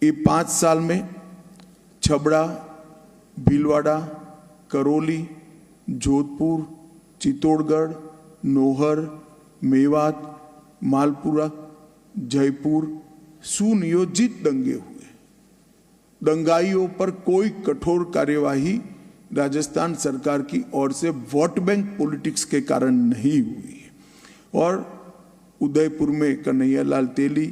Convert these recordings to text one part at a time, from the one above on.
ये 5 साल में छबड़ा, भीलवाड़ा, करौली, जोधपुर, चित्तौड़गढ़, नौहर, मेवात, मालपुरा, जयपुर सुनियोजित दंगे हुए। दंगाइयों पर कोई कठोर कार्यवाही राजस्थान सरकार की ओर से वोट बैंक पॉलिटिक्स के कारण नहीं हुई है। और उदयपुर में कन्हैयालाल तेली,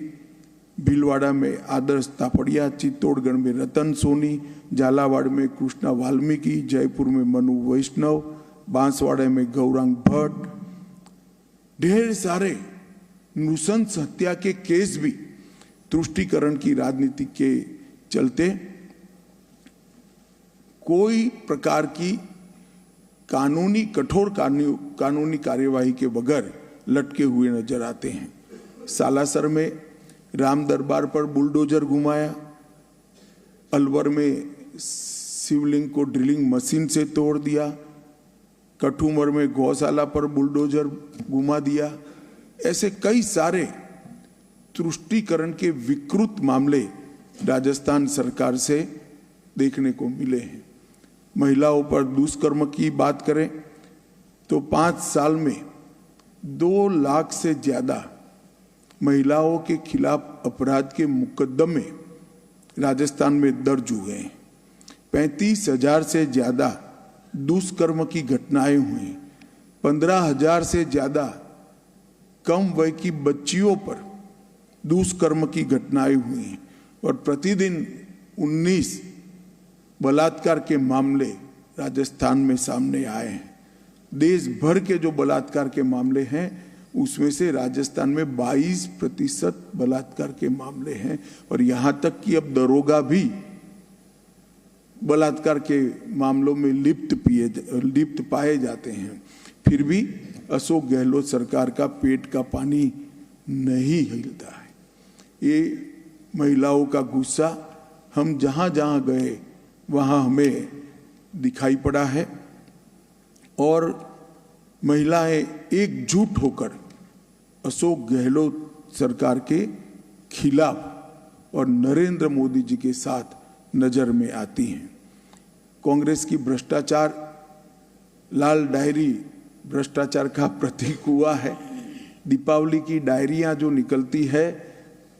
भीलवाड़ा में आदर्श तापड़िया, चित्तौड़गढ़ में रतन सोनी, झालावाड़ में कृष्णा वाल्मीकि, जयपुर में मनु वैष्णव, बांसवाड़ा में गौरांग भट्ट, ढेर सारे नृशंस हत्या के केस भी तुष्टीकरण की राजनीति के चलते कोई प्रकार की कठोर कानूनी कार्यवाही के बगैर लटके हुए नजर आते हैं। सालासर में राम दरबार पर बुलडोजर घुमाया, अलवर में शिवलिंग को ड्रिलिंग मशीन से तोड़ दिया, कठुमर में गौशाला पर बुलडोजर घुमा दिया। ऐसे कई सारे तुष्टीकरण के विकृत मामले राजस्थान सरकार से देखने को मिले हैं। महिलाओं पर दुष्कर्म की बात करें तो 5 साल में 2 लाख से ज्यादा महिलाओं के खिलाफ अपराध के मुकदमे राजस्थान में दर्ज हुए हैं। 35,000 से ज्यादा दुष्कर्म की घटनाएं हुई। 15,000 से ज्यादा कम वय की बच्चियों पर दुष्कर्म की घटनाएं हुई और प्रतिदिन 19 बलात्कार के मामले राजस्थान में सामने आए हैं। देश भर के जो बलात्कार के मामले हैं उसमें से राजस्थान में 22% बलात्कार के मामले हैं और यहां तक कि अब दरोगा भी बलात्कार के मामलों में लिप्त पाए जाते हैं। फिर भी अशोक गहलोत सरकार का पेट का पानी नहीं हिलता है। ये महिलाओं का गुस्सा हम जहां जहां गए वहां हमें दिखाई पड़ा है और महिलाएं एकजुट होकर अशोक गहलोत सरकार के खिलाफ और नरेंद्र मोदी जी के साथ नजर में आती हैं। कांग्रेस की भ्रष्टाचार लाल डायरी भ्रष्टाचार का प्रतीक हुआ है। दीपावली की डायरियां जो निकलती है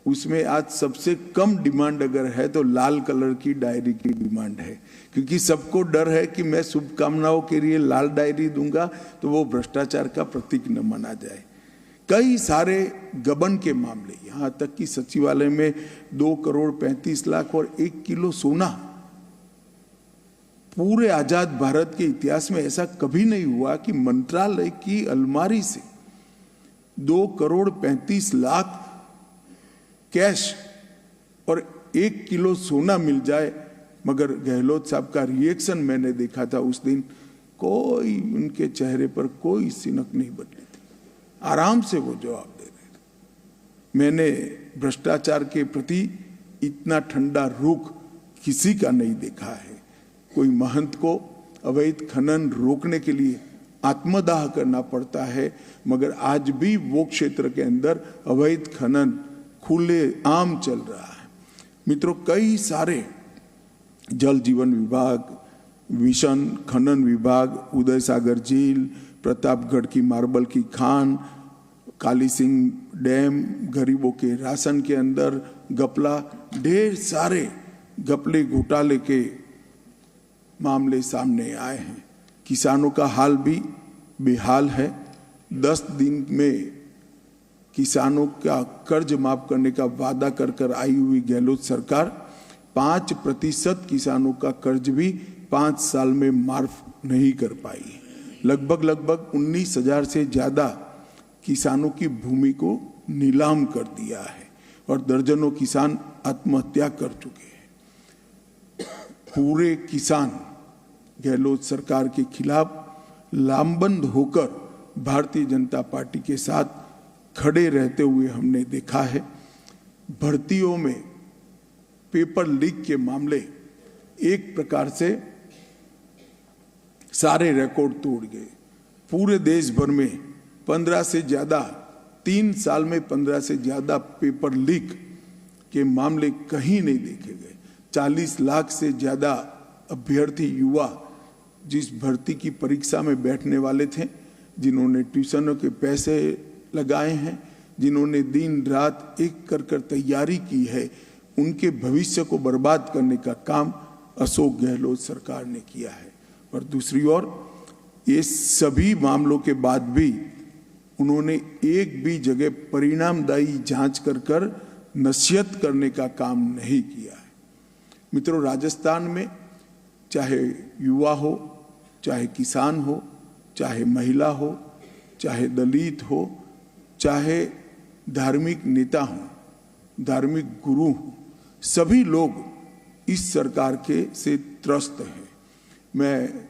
उसमें आज सबसे कम डिमांड अगर है तो लाल कलर की डायरी की डिमांड है, क्योंकि सबको डर है कि मैं शुभकामनाओं के लिए लाल डायरी दूंगा तो वो भ्रष्टाचार का प्रतीक न माना जाए। कई सारे गबन के मामले, यहां तक कि सचिवालय में 2 करोड़ 35 लाख और 1 किलो सोना। पूरे आजाद भारत के इतिहास में ऐसा कभी नहीं हुआ कि मंत्रालय की अलमारी से 2 करोड़ 35 लाख कैश और 1 किलो सोना मिल जाए। मगर गहलोत साहब का रिएक्शन मैंने देखा था उस दिन, कोई उनके चेहरे पर कोई सिनक नहीं बदली थी, आराम से वो जवाब दे रहे थे। मैंने भ्रष्टाचार के प्रति इतना ठंडा रुख किसी का नहीं देखा है। कोई महंत को अवैध खनन रोकने के लिए आत्मदाह करना पड़ता है, मगर आज भी वो क्षेत्र के अंदर अवैध खनन खुले आम चल रहा है। मित्रों, कई सारे जल जीवन विभाग, मिशन खनन विभाग, उदय सागर झील, प्रतापगढ़ की मार्बल की खान, काली सिंह डैम, गरीबों के राशन के अंदर घपला, ढेर सारे घपले घोटाले के मामले सामने आए हैं। किसानों का हाल भी बेहाल है। 10 दिन में किसानों का कर्ज माफ करने का वादा कर आई हुई गहलोत सरकार 5% किसानों का कर्ज भी 5 साल में माफ नहीं कर पाई। लगभग 19,000 से ज्यादा किसानों की भूमि को नीलाम कर दिया है और दर्जनों किसान आत्महत्या कर चुके हैं। पूरे किसान गहलोत सरकार के खिलाफ लामबंद होकर भारतीय जनता पार्टी के साथ खड़े रहते हुए हमने देखा है। भर्तियों में पेपर लीक के मामले एक प्रकार से सारे रिकॉर्ड तोड़ गए। पूरे देश भर में 15 से ज्यादा 3 साल में 15 से ज्यादा पेपर लीक के मामले कहीं नहीं देखे गए। 40 लाख से ज्यादा अभ्यर्थी युवा जिस भर्ती की परीक्षा में बैठने वाले थे, जिन्होंने ट्यूशनों के पैसे लगाए हैं, जिन्होंने दिन रात एक कर तैयारी की है, उनके भविष्य को बर्बाद करने का काम अशोक गहलोत सरकार ने किया है। और दूसरी ओर ये सभी मामलों के बाद भी उन्होंने एक भी जगह परिणामदायी जांच कर नसीहत करने का काम नहीं किया है। मित्रों, राजस्थान में चाहे युवा हो, चाहे किसान हो, चाहे महिला हो, चाहे दलित हो, चाहे धार्मिक नेता हो, धार्मिक गुरु हो, सभी लोग इस सरकार के से त्रस्त हैं। मैं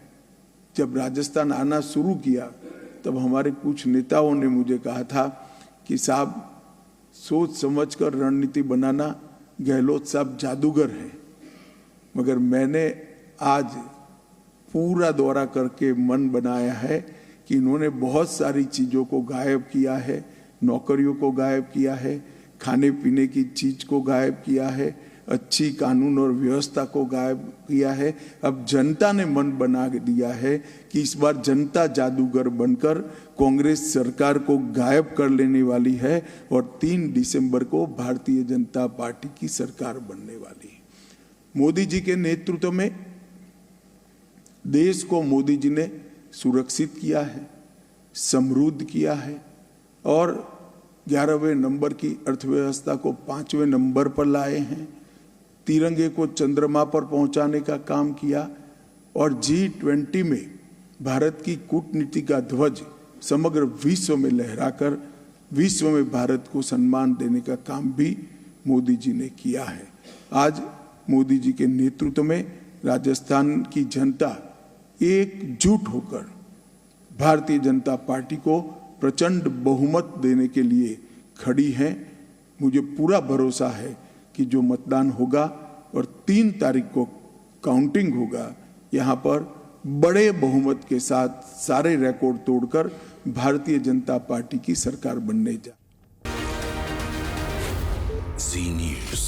जब राजस्थान आना शुरू किया तब हमारे कुछ नेताओं ने मुझे कहा था कि साहब, सोच समझकर रणनीति बनाना, गहलोत साहब जादूगर हैं। मगर मैंने आज पूरा दौरा करके मन बनाया है कि इन्होंने बहुत सारी चीज़ों को गायब किया है, नौकरियों को गायब किया है, खाने पीने की चीज को गायब किया है, अच्छी कानून और व्यवस्था को गायब किया है। अब जनता ने मन बना दिया है कि इस बार जनता जादूगर बनकर कांग्रेस सरकार को गायब कर लेने वाली है और 3 दिसंबर को भारतीय जनता पार्टी की सरकार बनने वाली है। मोदी जी के नेतृत्व में देश को मोदी जी ने सुरक्षित किया है, समृद्ध किया है और 11वें नंबर की अर्थव्यवस्था को 5वें नंबर पर लाए हैं। तिरंगे को चंद्रमा पर पहुंचाने का काम किया और G20 में भारत की कूटनीति का ध्वज समग्र विश्व में लहराकर विश्व में भारत को सम्मान देने का काम भी मोदी जी ने किया है। आज मोदी जी के नेतृत्व में राजस्थान की जनता एकजुट होकर भारतीय जनता पार्टी को प्रचंड बहुमत देने के लिए खड़ी है। मुझे पूरा भरोसा है कि जो मतदान होगा और 3 तारीख को काउंटिंग होगा, यहाँ पर बड़े बहुमत के साथ सारे रिकॉर्ड तोड़कर भारतीय जनता पार्टी की सरकार बनने जा। जी न्यूज़।